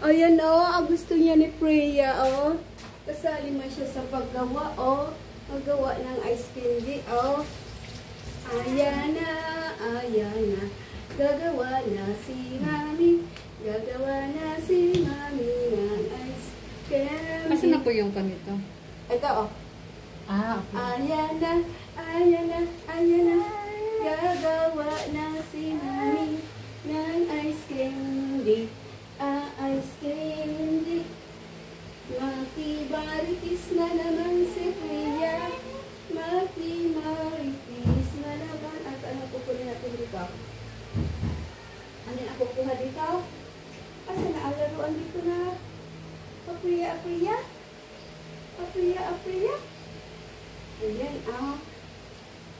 Ayan ang gusto niya ni Freya kasali man siya sa paggawa paggawa ng ice candy ayan na gagawa na si Mami ng ice candy. Asan na po yung kanito? Ito okay. Ayan na gagawa na si Mami ng ice candy. Ice candy. Makibaritis na naman si Freya. Makibaritis na naman. Saan ang kukunin natin dito? Ano ang kukuha dito? Saan na ang laruan dito na? Freya? Ayan,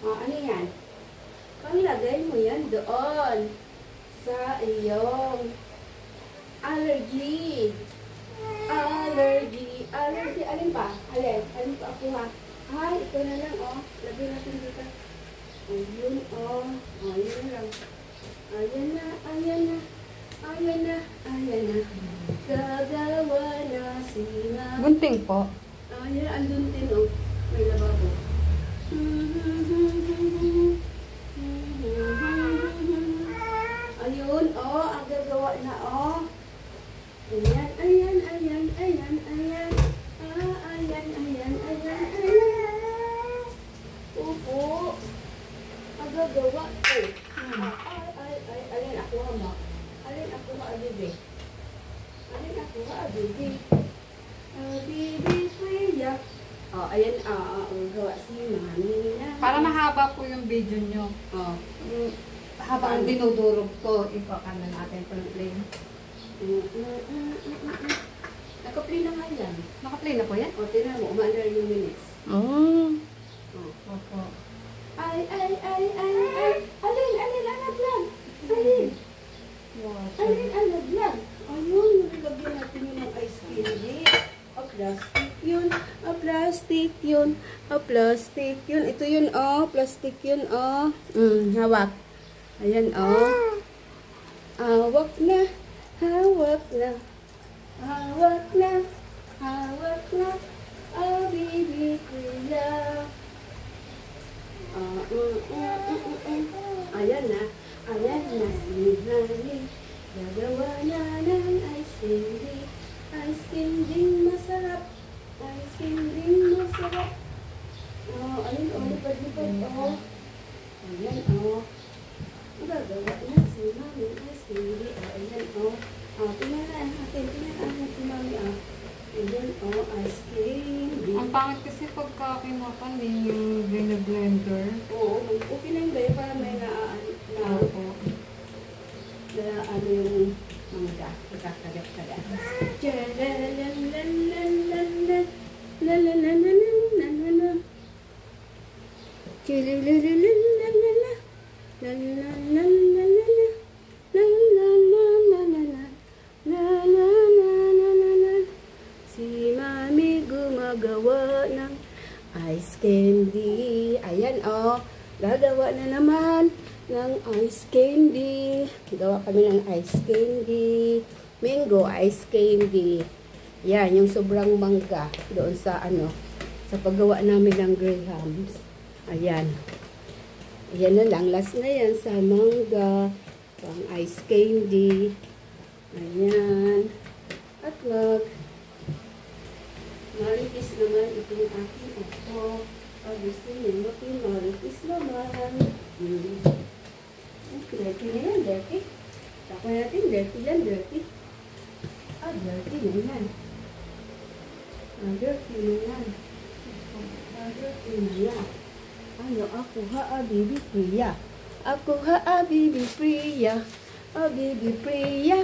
ano yan? Panglagay mo yan doon sa iyong allergy. Alin pa? Alin pa ako ha? Ay, ito na lang lagay natin dito. Ayun ayun lang. Ayan na. Gagawa na si Mami. Gunting po. Ayan, andun din may lababo. Ayun, ang gagawa na, Ayan. Opo. Ang gagawa ko. Alin ako mo. Alin ako Bibi. Bibi Freya. Ayan, ang gawa si Mami na. Para mahaba po yung video nyo. Habang dinudurog ko, ipakanan natin po yung play. Naka-play na nga yan. Naka-play na po yan? Tingnan mo, umaandar yung minutes. Opo. Alin, vlog. Vlog. Ayun, nilagyan natin yun ng ice candy. Plastic yun. Ito yun, plastic yun, hawak. Ayan, hawak na. Bibi Freya. Ayan na si Mami. Gagawa na ng ice candy. Ice candy masarap. Ayun, lipad. Ayan, gagawa na si Mami ice candy. Ayan, tingnan natin si Mami, Ayan, ice candy. Ang pangit kasi pagka kinuha yung blender. Oo, okay na yung para may ano yung mangga. Ikakagat-kagat. Si Mami gumagawa ng ice candy. Ayan, gagawa na naman ng ice candy. Gawa kami ng ice candy. Mango ice candy. Yan, yung sobrang mangga doon sa sa paggawa namin ng grahams. Ayan. Ayan na lang. Last na yan sa mangga. Pang ice candy. Ayan. At maritis naman itong aking gusto niyo maritis naman. Dirty na yan, dirty. Takwa natin, dirty yan, dirty. Dirty na yan. Dirty na yan. Ako Bibi Freya. Bibi Freya.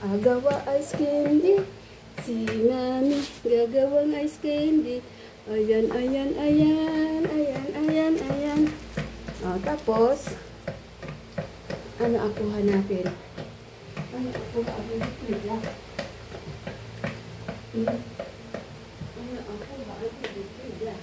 Agawa ice candy. Si Mami gagawang ice candy. Ayan. Tapos, ano akuha natin? Ano akuha Bibi Freya? Ano akuha Bibi Freya?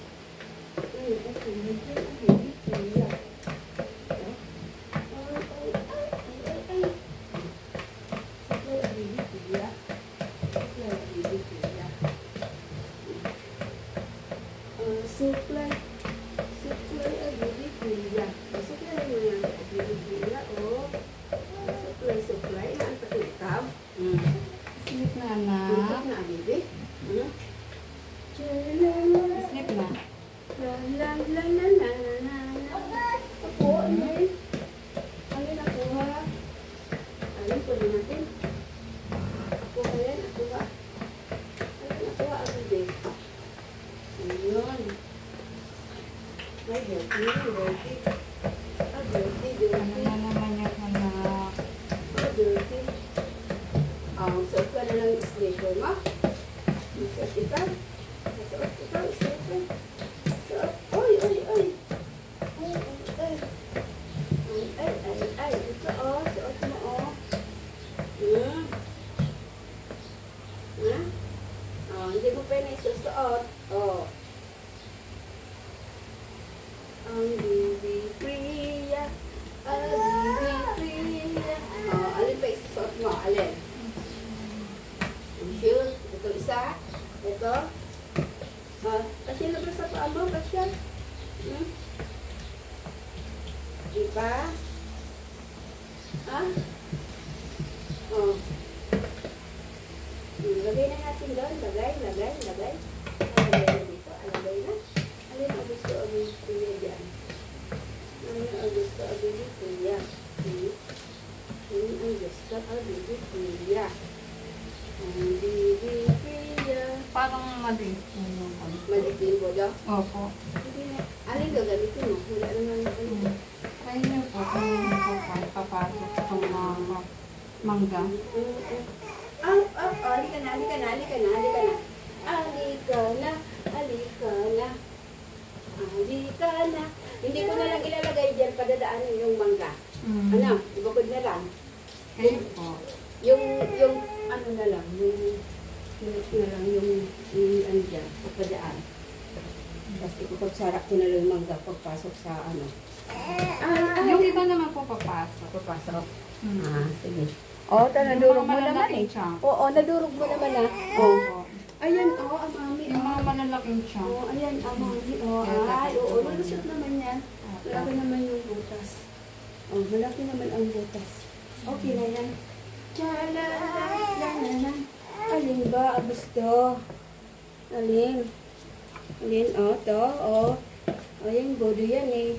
Suot ka na ng slipper mo. Suot ikaw. Suot ikaw, slipper. Suot. Oy, oy, oy. Ay, ay, ay. Ay, ay, ay. Ito, suot mo, hindi mo pa na isusuot. Ang Bibi Priya. Ang Bibi Priya. Alin pa isusuot mo? Alin? Sure. Ito isa. Ito. Kasi labas sa paa mo. Kasi. Diba? Lagay na natin doon. Lagay. Lagay na dito. Lagay na. Alin ang gusto ang Bibi dyan? Alin ang gusto ang Bibi Priya? Alin ang gusto ang Bibi Priya? Ang Bibi Priya. Parang maliit. Maliit yung bodo? Opo. Alin gagamitin mo? Wala naman ito. Try niyo po kung papasok itong mga mangga. Halika na. Hindi ko na lang ilalagay dyan, padadaanin yung mangga. Ano, ibukod na lang. Kayo po. Yung ano na lang, yung ano dyan, papadaan. Tapos ipapagsarak ko na lang yung mangga pagpasok sa ano. Yung iba naman po papasok. Papasok? Sige. Nadurog mo naman eh. Oo, nadurog mo naman ah. Ayan, ang mami. Yung mga malalaking chunk. Ayan, ang mami. Malusot naman yan. Malaki naman yung butas. Malaki naman ang butas. Okay na yan. Chalala. Alin ba? Gusto. Alin? To. Ayan, bodo yan eh.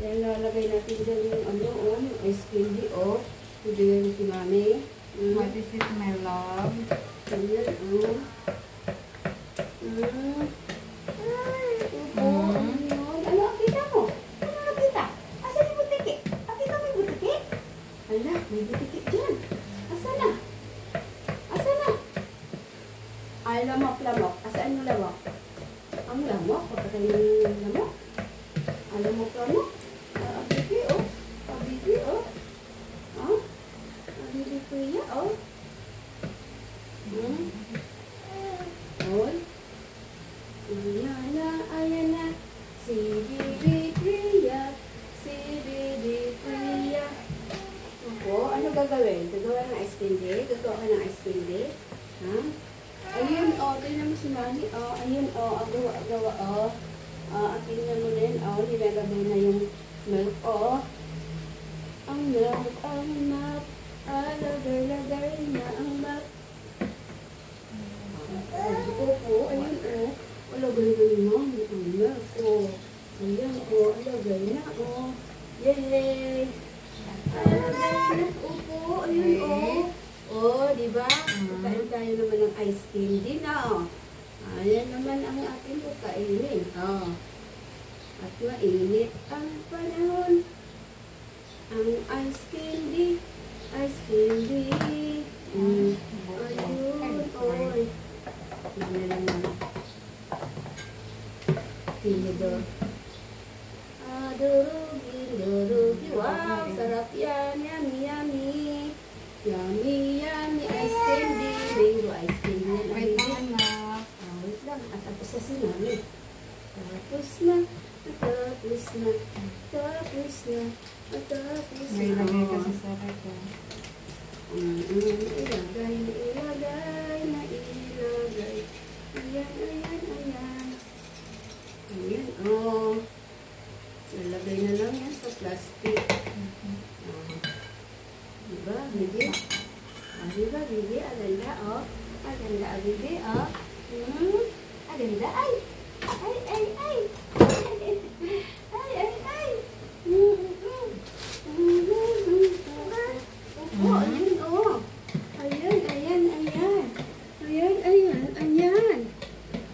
Yan, lalagay natin dyan yung yung ice candy, Pwede yan si mami. What is it, my love? Ayan, Ano nakita mo? Ano nakita? Asan yung butiki? Nakita mo yung butiki? Hala, may butiki dyan. Asan na? Ay, lamok. Asaan yung lamok? Ang lamok? Pagkatay yung lamok? Ang lamok. Abigi, Abigi, Abigi Priya, Ayan na. Si Bibi Priya. Ano gagawin? Gagawa ng ice candy? Gagawa ka ng ice candy? Ayun, tingnan mo si Mami. Ayun, ang gawa. Tingnan mo din. Nilalagay na yung milk. Ang milk. Lagay na ang milk. Ayun, Alagay mo. Ang milk. Ayan, alagay na. Yay! Alagay na. Ayun, diba? Kain tayo naman ng ice candy na, Ayan naman ang ating kainin. At mainit ang panahon. Ang ice candy. Ayun, naman. Tinidor. Durugi. Wow, sarap yan. Yummy. Yummy ice candy. Mango ice candy. Wait lang na. Wait lang. At tapos na si Mami. Tapos na. May lagay kasi sa reko. Ilagay. Ayan, Nalagay na lang yan sa plastic. Diba, Bibi? Diba, Bibi? Aganda, Aganda, Bibi, Aganda, ay! Ayan.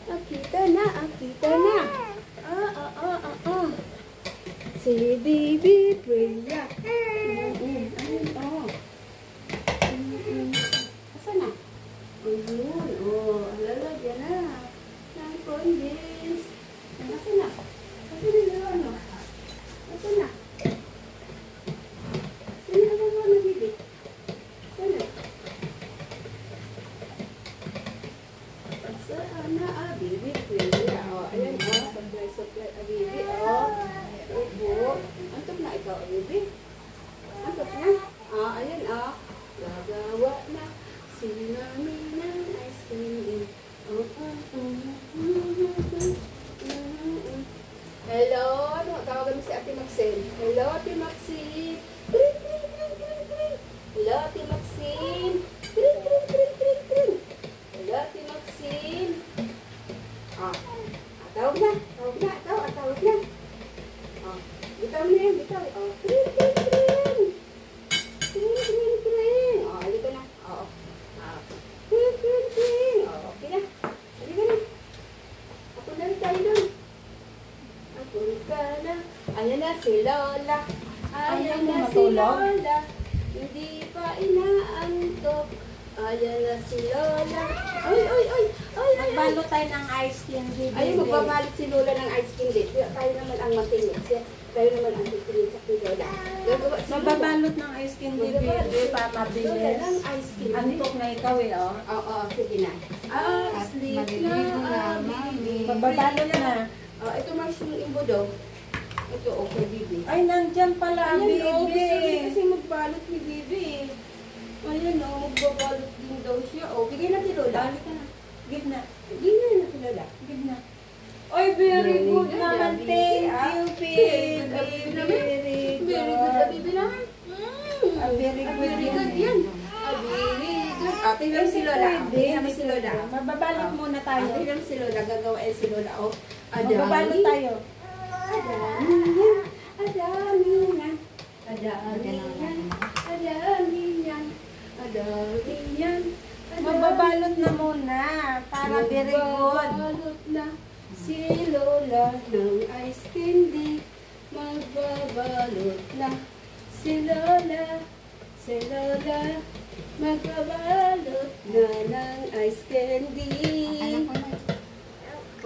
Akita na. Si Bibi Priya. Asa na? Ayan, supply, Abibi, oh. Ubo. Antok na ikaw, Abibi. Antok na. Ayan, gagawa na si Mami ng ice candy. Hello, ano? Tawagan mo si Ate Maxine. Hello, Ate Maxine. Kring, kring, kring, kring, kring. Hello, Ate Maxine. Kring, kring, kring, kring, kring. Hello, Ate Maxine. Tawag na. Tawag na. Bitaw mo na yan, bitaw. Kring, kring, kring. Kring, kring, kring. Halika na. Kring, kring, kring. Okay na. Halika na. Ako na rin tayo doon. Punta na. Ayan na si Lola. Ayan na si Lola. Hindi pa inaantok. Ayan na si Lola. Ay. Magbalot tayo ng ice candy. Ayun, magbabalot si Lola ng ice candy. Tayo naman ang matingin. Tayo naman ang titingin sa Lola. Magbabalot ng ice candy, baby. Papabilis. Lola ng ice candy. Antok na ikaw Oo, sige na. Sleep na, Mami. Magbabalot na. Ito mas yung imbodo. Ito, okay, Bibi. Ay, nandyan pala, Ayan, baby. kasi magbalot ni Bibi. Ayan, magbabalot din daw siya. Bigay na si Lola. Balik ka na. Give na. Bigay na si Lola. Give na. Oy, very good naman. Thank you, baby. Very good, Bibi naman. Very good yan. Very good. Tingnan si Lola. Tingnan si Lola. Mababalot muna tayo. Tingnan si Lola. Gagawain si Lola. Mababalot tayo. Adami yan. Mababalot na muna. Para very good. Magbabalot na si Lola ng ice candy. Magbabalot na si Lola. Si Lola. Magbabalot na ng ice candy.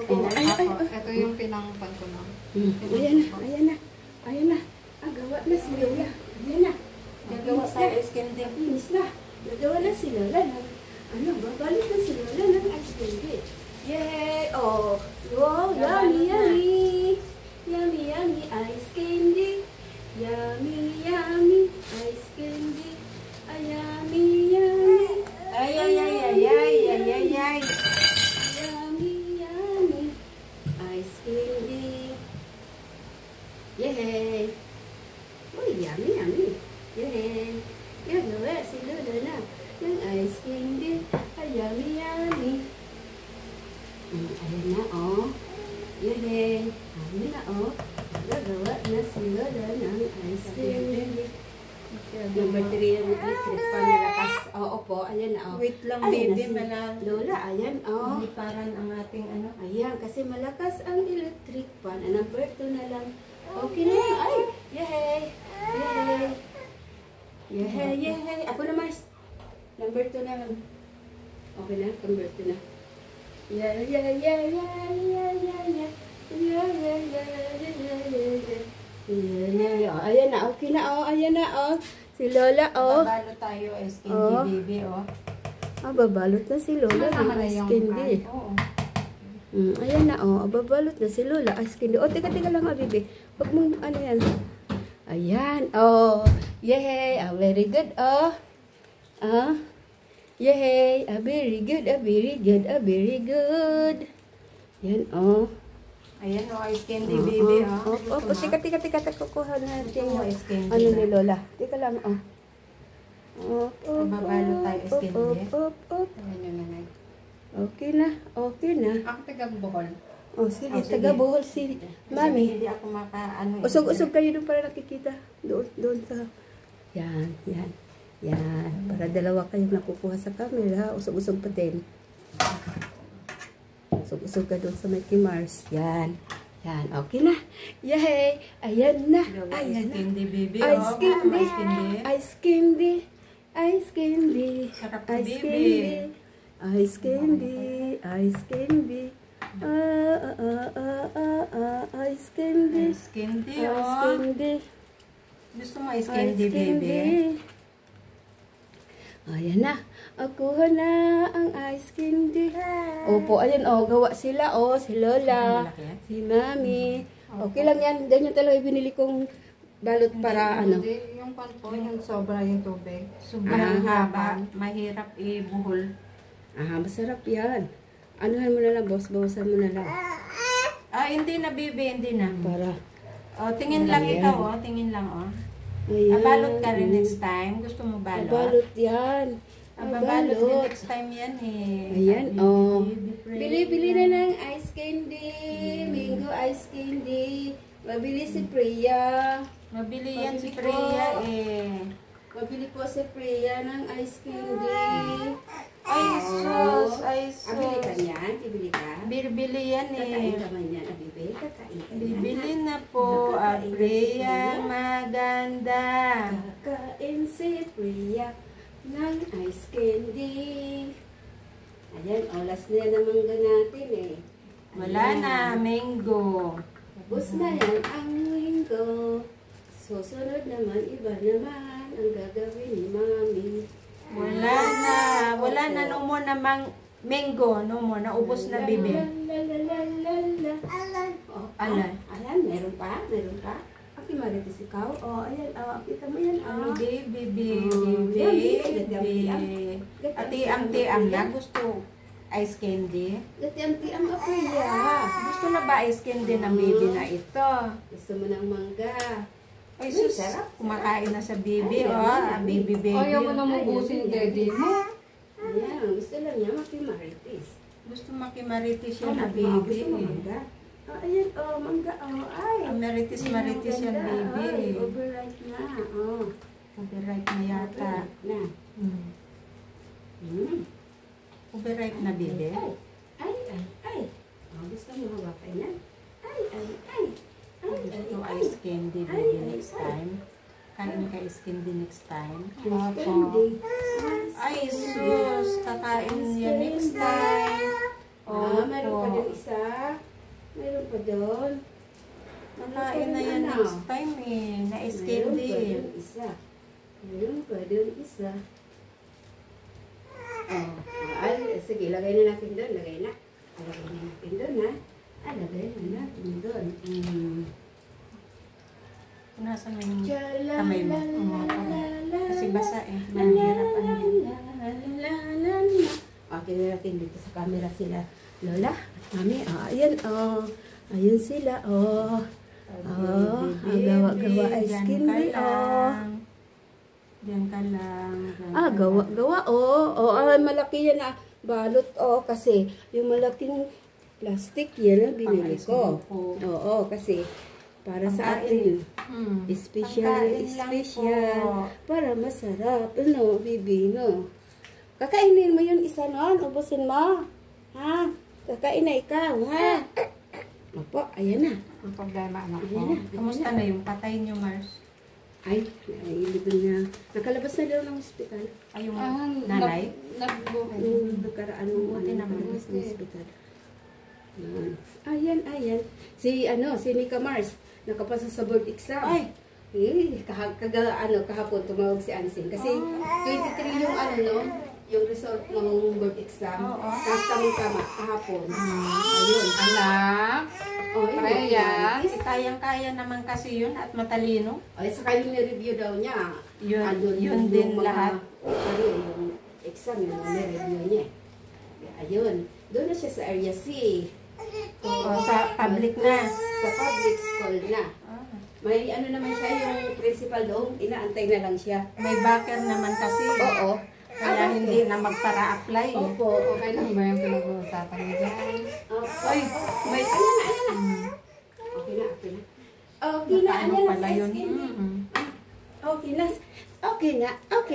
Ito yung pinangpan ko na. Ayan na. Gawa na si Lola. Ayan na. Gagawa tayo ice candy. Inis na. Gagawa na si Lola ng, babalik na si Lola ng ice candy. Yay! Wow, yummy ice candy. Yummy ice candy. Yummy Ay. ice candy. Yay! Uy, yummy. Yay! Gagawa si Lola na ng ice candy. Yummy. Ayan na, Yay! Ayan na, Gagawa na si Lola ng ice candy. Number 3 yung electric pan malakas. Opo, ayan na, Wait lang, Ayan baby. na si Lola, ayan, Liparan ang ating Ayan, kasi malakas ang electric pan. Number 2 na lang. Okay na yan. Ay! Yay! Ako na, Mars. Number 2 na lang. Okay na, number 2 na. Ayan na, okay na, ayan na, si Lola, Babalot tayo ice candy, baby, babalot na si Lola ng ice candy. Ayan na, babalot na si Lola ice candy. Teka lang, Bibi. Huwag mong, yan. Ayan, yay, very good, yay, very good. Yan, Ayan, ice candy, baby, Teka, kukuha natin yung ice candy. ni Lola. Teka lang, Babalot tayo ice candy. Ayan yung nanay. Okay na. Ako taga-Bohol. Sige, taga-Bohol si Mami. Hindi ako Usog kayo doon para nakikita. Doon sa... Yan. Para dalawa kayong nakukuha sa camera. Usog pa din. Usog ka doon sa Mickey Mars. Yan. Okay na. Yay! Ayan na. Ice candy, baby. Ice candy. Sarap na, baby. Ice candy. Ice candy. Gusto mo ice candy, baby? Ayan na. Akuha na ang ice candy. Opo, ayan gawa sila si Lola, si Mami. Okay lang yan, ganyan talaga binili kong balot para Hindi, yung pan po, yung sobra yung tubig. Sobrang haba, mahirap ibuhol. Masarap yan. Anuhan mo na lang, boss, bawasan mo na lang. Hindi na, bibi, hindi na. Para. Tingin lang Ayan. ikaw, tingin lang, Ayan. Balot ka rin next time. Gusto mo balot? Balot yan. Balot din next time yan Ayan, Bili-bili na ng ice candy. Mango ice candy. Mabili si Priya. Mabili yan si Priya Mabili po si Priya ng ice candy. Ay, sus, ay, sus. Bili ka niyan? Bibili ka? Bibili yan Kakain ka man yan, Abibe. Kakain ka yan. Bibili na po, Priya, maganda. Kakain si Priya ng ice candy. Ayan, last na yan ang mangga natin Wala na, mango. Tapos na yan ang mango. Susunod naman, iba naman ang gagawin ni Mami. Wala na, no mo na mango, no mo, naubos na bibi. Ayan, meron pa. Aki marites ikaw. Ayan, kita mo yan. Baby. Ati-ang na gusto ice candy. Gati-ang ako ya. Gusto na ba ice candy ng baby na ito? Gusto mo ng mangga. Ay, sus, kumakain na sa baby, baby. Ayaw mo na mabusin, daddy mo. Ayan, gusto lang niya makimarites. Gusto makimarites yan na Gusto mo baby. mangga? Ayan, mangga. Ay. Marites yan baby. Ay, overripe na. Overripe na yata. Na. Overripe na baby. Ay. Gusto mo hawakan yan? Ay. Gusto ice candy baby next time. Kain ka ice candy next time. Ay, sus, kakain yan next time. Meron pa doon isa. Meron pa doon. Kakain na yan next time na ice candy. Meron pa doon isa. Sige, lagay na natin doon. Lagay na natin doon, ha? Lagay na natin doon. Nasa mo yung kamay mo. Kasi basa mahirap Okay na natin dito sa camera sila. Lola, Mami, ayan, ayun sila, gawa ice candy, Diyan ka lang. gawa, malaki yan na balot, kasi yung malaking plastic yan ang binili ko. Kasi para sa atin, special, para masarap, bibi, kakainin mo yun isa nun, ubusin mo, ha? Kakain na ikaw, ha? Opo, ayan na. Ang problema, anak ko. Ayan na. Kamusta na yung patay niyo, Mars? Ay, na. Nakalabas na daw ng hospital. Ay, yung nanay? Nagkaraan mo, nakalabas ng hospital. Ayan. Si Nika Mars, nakapasa sa board exam. Ay! Kahapon tumawag si Ansing. Kasi 23 yung yung result ng board exam. Tapos tama kahapon. Ayun. Anak, Freya. Kayang-kaya naman kasi yun at matalino. Ay, saka yung review daw niya. Yun din lahat. Yung exam, yung review niya. Ayun. Doon na siya sa area C. Sa public na. Sa public school na. May naman siya, yung principal doon, inaantay na lang siya. May backer naman kasi. Oo. Kaya hindi na magpara-apply. Opo. Okay lang ba yung pinag-uusapan niyo dyan? Ay, may... Ayan na. Okay na, Ano ayan na. pala yun? Okay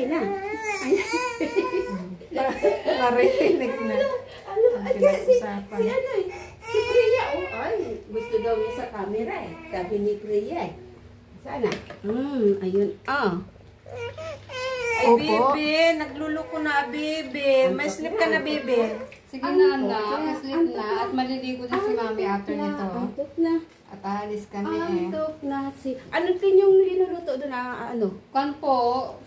na. Narinig na. Ang pinag-usapan. Si Priya, ay, gusto daw niya sa camera Sabi ni Priya Sana? Ayun, Ay, Bibi, nagluluko na, Bibi. May sleep ka na, Bibi. Sige na, anak. Sleep na. At maliligo na si Mami after nito. Antok na. At aalis kami eh. Antok na si... Ano din yung linuluto doon na ano? Kwan po,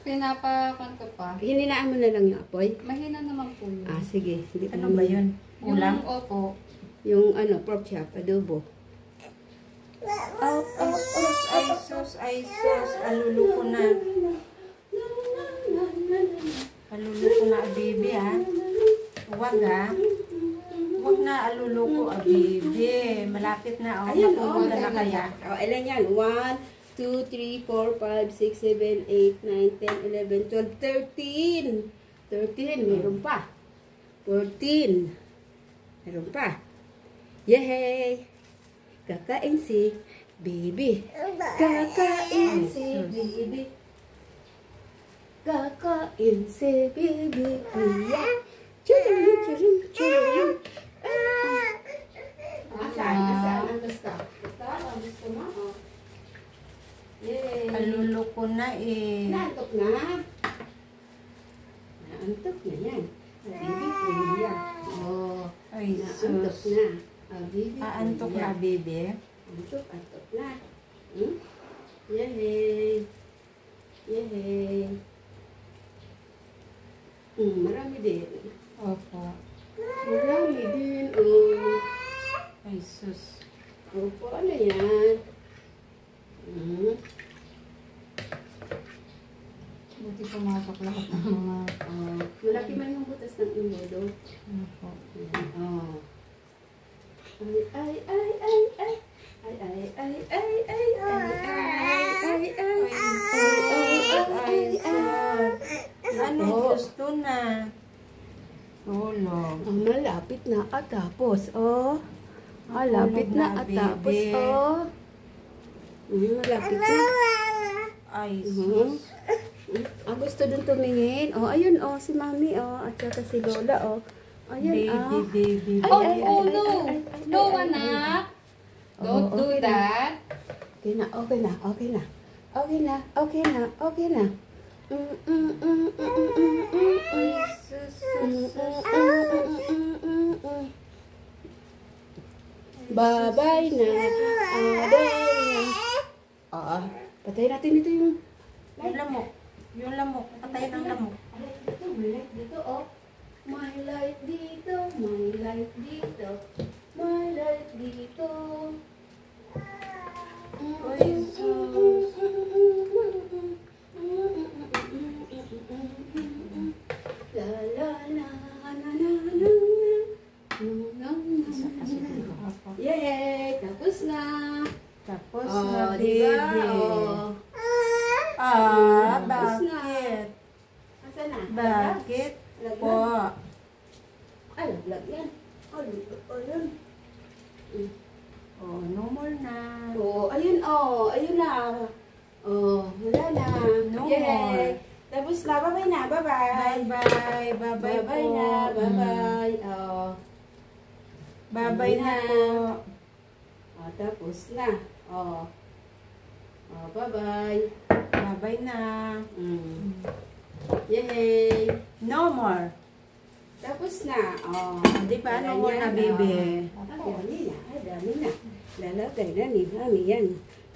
pinapa-kwan ko pa. Hininaan mo na lang yung apoy? Mahina naman po yun. Sige. Hindi Ano ba yun? Ulam? Opo. Yung ano, pork chop, adobo. Ay sus. Aluluko na. Aluluko na, baby, ha? Huwag, ha? Huwag na aluluko, baby. Malapit na, oh. Ayan, Matulog na kaya. Ilan yan? 1, 2, 3, 4, 5, 6, 7, 8, 9, 10, 11, 12, 13. 13, meron pa. 14. Meron pa. Yay! Kakain si baby. Kakain si baby. Kakain si baby. Churum, churum, churum. Asaan ang gusto? Ang gusto mo? Yay! Aluluko na, eh. Naantok na. Naantok na yan. Baby, kuya. Oh, Ay, naantok sus. na. Baby, Aantok na, baby. Antok na. Yay! Yay! Marami din. Opo. Marami din. Oh. Ay, sus. Opo, ano yan? Buti pumasok lahat ng mga... Malaki man yung butas ng imodo. Opo. Oh. Ay, ay, ay, ay. Ay, ay, ay, ay, ay, ay, ay, ay, ay, ay. Ano gusto na? Tulog. Malapit na atapos, oh. Malapit na atapos, oh. Malapit na. Ay, sus. Ang gusto dun tumingin. Oh, ayun, oh, si Mami, oh. At saka si Lola, oh. Ayan, Baby. Oh, no! No, anak! Don't do that. Okay na, okay na, okay na. Okay na, okay na, okay na. Bye-bye na. Aday na. Patayin natin ito yung... Yung lamok. Yung lamok. Patayin ang lamok. Dito, may light dito, oh. May light dito, may light dito. May light dito. Ay, sus. La la la la la la. Yay! Tapos na. Tapos Oh, na, diba? baby. Oh. Tapos na. Bakit? Asa na? Bakit po? Ay, laglag yan. Ayun. Oh, no more na. Oh, ayun, oh. Ayun na. Oh, wala na. No Yay! more. Tapos na. Bye-bye na. Bye-bye. Bye-bye. Bye-bye Bye-bye po. na. Bye-bye. Oh. Bye-bye na na. po. Oh, tapos na. Oh. Oh, bye-bye. Bye-bye na. Yay! No more. Tapos na. Oh. Di ba? No more na, Ganyan, baby. oh. Dami na. Dami na. Lalagay na ni Mami yan.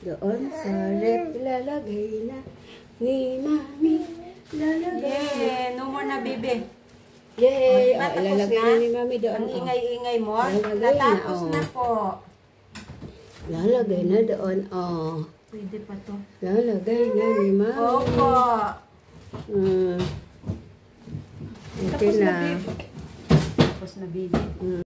Doon sa rep, lalagay na ni Mami. Lalagay. Yeah, no more na, baby. Yay! Diba, Oh, tapos ilalagay na? na ni Mami doon. Ang Oh. ingay-ingay mo. Lalagay na, Natapos oh. na po. Lalagay na doon. Oh. Pwede pa to. Lalagay na ni Mami. Opo. Okay Tapos na, na. baby. Tapos na, baby.